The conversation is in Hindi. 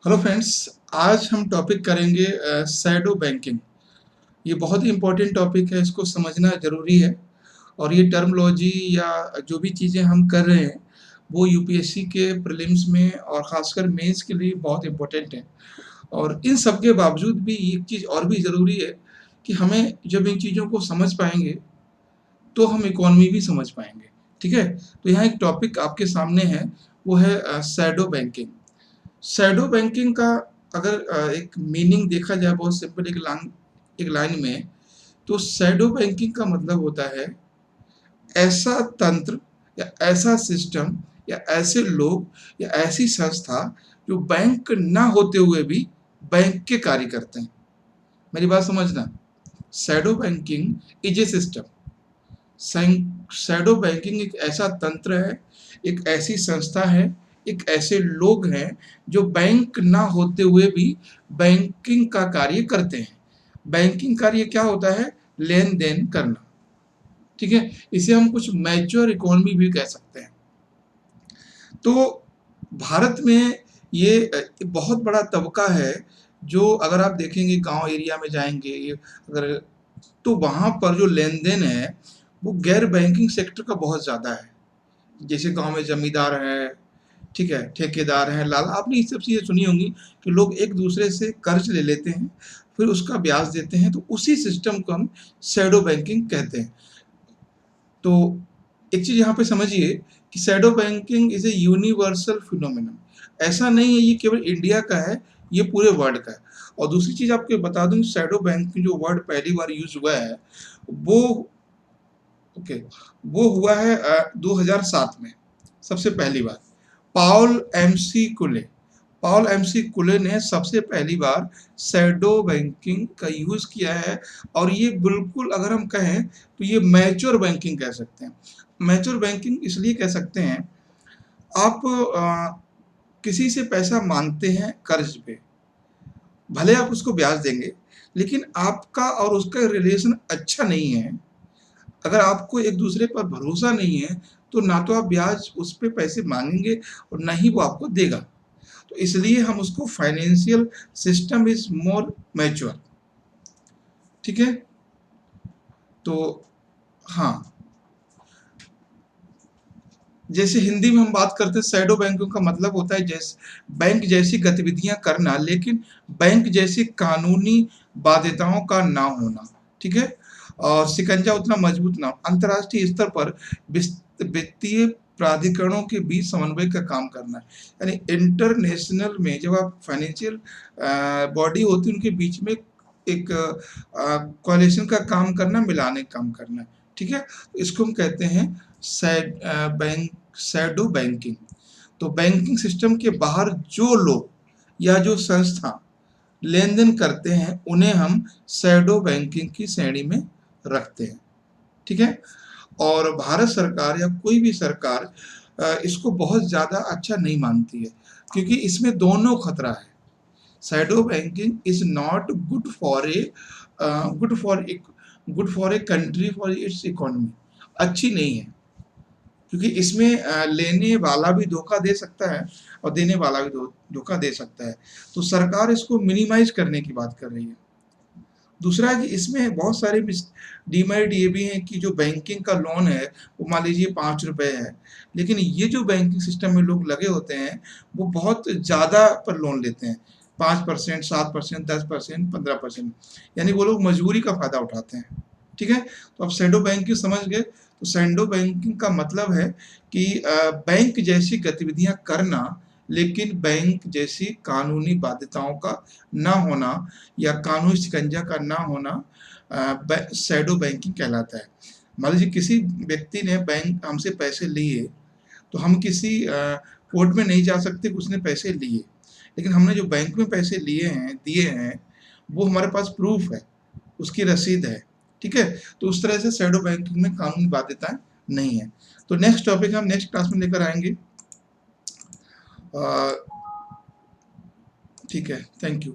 हेलो फ्रेंड्स, आज हम टॉपिक करेंगे शैडो बैंकिंग। ये बहुत ही इम्पोर्टेंट टॉपिक है, इसको समझना ज़रूरी है। और ये टर्मोलॉजी या जो भी चीज़ें हम कर रहे हैं वो यूपीएससी के प्रीलिम्स में और ख़ासकर मेंस के लिए बहुत इम्पोर्टेंट है। और इन सब के बावजूद भी एक चीज़ और भी ज़रूरी है कि हमें जब इन चीज़ों को समझ पाएंगे तो हम इकोनॉमी भी समझ पाएंगे। ठीक है, तो यहाँ एक टॉपिक आपके सामने है, वो है शैडो बैंकिंग। शैडो बैंकिंग का अगर एक मीनिंग देखा जाए बहुत सिंपल एक लाइन में, तो शैडो बैंकिंग का मतलब होता है ऐसा तंत्र या ऐसा सिस्टम या ऐसे लोग या ऐसी संस्था जो बैंक ना होते हुए भी बैंक के कार्य करते हैं। मेरी बात समझना, shadow banking is a system. Shadow banking एक ऐसा तंत्र है, एक ऐसी संस्था है, एक ऐसे लोग हैं जो बैंक ना होते हुए भी बैंकिंग का कार्य करते हैं। बैंकिंग कार्य क्या होता है? लेन देन करना। ठीक है, इसे हम कुछ मैच्योर इकोनॉमी भी कह सकते हैं। तो भारत में ये बहुत बड़ा तबका है जो अगर आप देखेंगे गांव एरिया में जाएंगे अगर, तो वहाँ पर जो लेन देन है वो गैर बैंकिंग सेक्टर का बहुत ज़्यादा है। जैसे गांव में जमींदार है, ठीक है, ठेकेदार हैं, लाल, आपने ये सब चीज़ें सुनी होंगी कि लोग एक दूसरे से कर्ज ले लेते हैं, फिर उसका ब्याज देते हैं, तो उसी सिस्टम को हम शैडो बैंकिंग कहते हैं। तो एक चीज़ यहाँ पे समझिए कि shadow banking is a universal phenomenon. ऐसा नहीं है ये केवल इंडिया का है, ये पूरे वर्ल्ड का है। और दूसरी चीज़ आपको बता दूं, शैडो बैंकिंग जो वर्ड पहली बार यूज हुआ है वो ओके वो हुआ है 2007 में, सबसे पहली बार। पाउल एमसी कुले पाउल एमसी कुले ने सबसे पहली बार शैडो बैंकिंग का यूज किया है। और ये बिल्कुल अगर हम कहें तो ये मैच्योर बैंकिंग कह सकते हैं। मैच्योर बैंकिंग इसलिए कह सकते हैं, आप किसी से पैसा मांगते हैं कर्ज पे, भले आप उसको ब्याज देंगे, लेकिन आपका और उसका रिलेशन अच्छा नहीं है। अगर आपको एक दूसरे पर भरोसा नहीं है तो ना तो आप ब्याज उस पे पैसे मांगेंगे और ना ही वो आपको देगा। तो इसलिए हम उसको financial system is more mature. ठीक है, तो हाँ, जैसे हिंदी में हम बात करते हैं, शैडो बैंकों का मतलब होता है जैसे बैंक जैसी गतिविधियां करना लेकिन बैंक जैसी कानूनी बाध्यताओं का ना होना। ठीक है, और शिकंजा उतना मजबूत ना हो। अंतर्राष्ट्रीय स्तर पर वित्तीय प्राधिकरणों के बीच समन्वय का काम करना है। यानी इंटरनेशनल में जब आप फाइनेंशियल बॉडी होती है उनके बीच में एक कोalition का काम करना, मिलाने का काम करना है। ठीक है, तो इसको हम कहते हैं शैडो बैंकिंग। तो बैंकिंग सिस्टम के बाहर जो लोग या जो संस्था लेन देन करते हैं उन्हें हम शैडो बैंकिंग की श्रेणी में रखते हैं। ठीक है, और भारत सरकार या कोई भी सरकार इसको बहुत ज़्यादा अच्छा नहीं मानती है, क्योंकि इसमें दोनों खतरा है। Shadow banking is not good for a good for a country for its economy. अच्छी नहीं है, क्योंकि इसमें लेने वाला भी धोखा दे सकता है और देने वाला भी धोखा दे सकता है। तो सरकार इसको मिनिमाइज करने की बात कर रही है। दूसरा है कि इसमें बहुत सारे डिमेरिट ये भी हैं कि जो बैंकिंग का लोन है वो मान लीजिए 5 रुपए है, लेकिन ये जो बैंकिंग सिस्टम में लोग लगे होते हैं वो बहुत ज़्यादा पर लोन लेते हैं, 5%, 7%, 10%, 15%। यानी वो लोग मजबूरी का फ़ायदा उठाते हैं। ठीक है, तो अब शैडो बैंकिंग समझ गए। तो शैडो बैंकिंग का मतलब है कि बैंक जैसी गतिविधियां करना लेकिन बैंक जैसी कानूनी बाध्यताओं का ना होना या कानूनी शिकंजा का ना होना शैडो बैंकिंग कहलाता है। मान लीजिए किसी व्यक्ति ने बैंक हमसे पैसे लिए, तो हम किसी कोर्ट में नहीं जा सकते कि उसने पैसे लिए, लेकिन हमने जो बैंक में पैसे लिए हैं, दिए हैं, वो हमारे पास प्रूफ है, उसकी रसीद है। ठीक है, तो उस तरह से शैडो बैंकिंग में कानूनी बाध्यताएं नहीं है। तो नेक्स्ट टॉपिक हम नेक्स्ट क्लास में लेकर आएंगे। ठीक है, थैंक यू।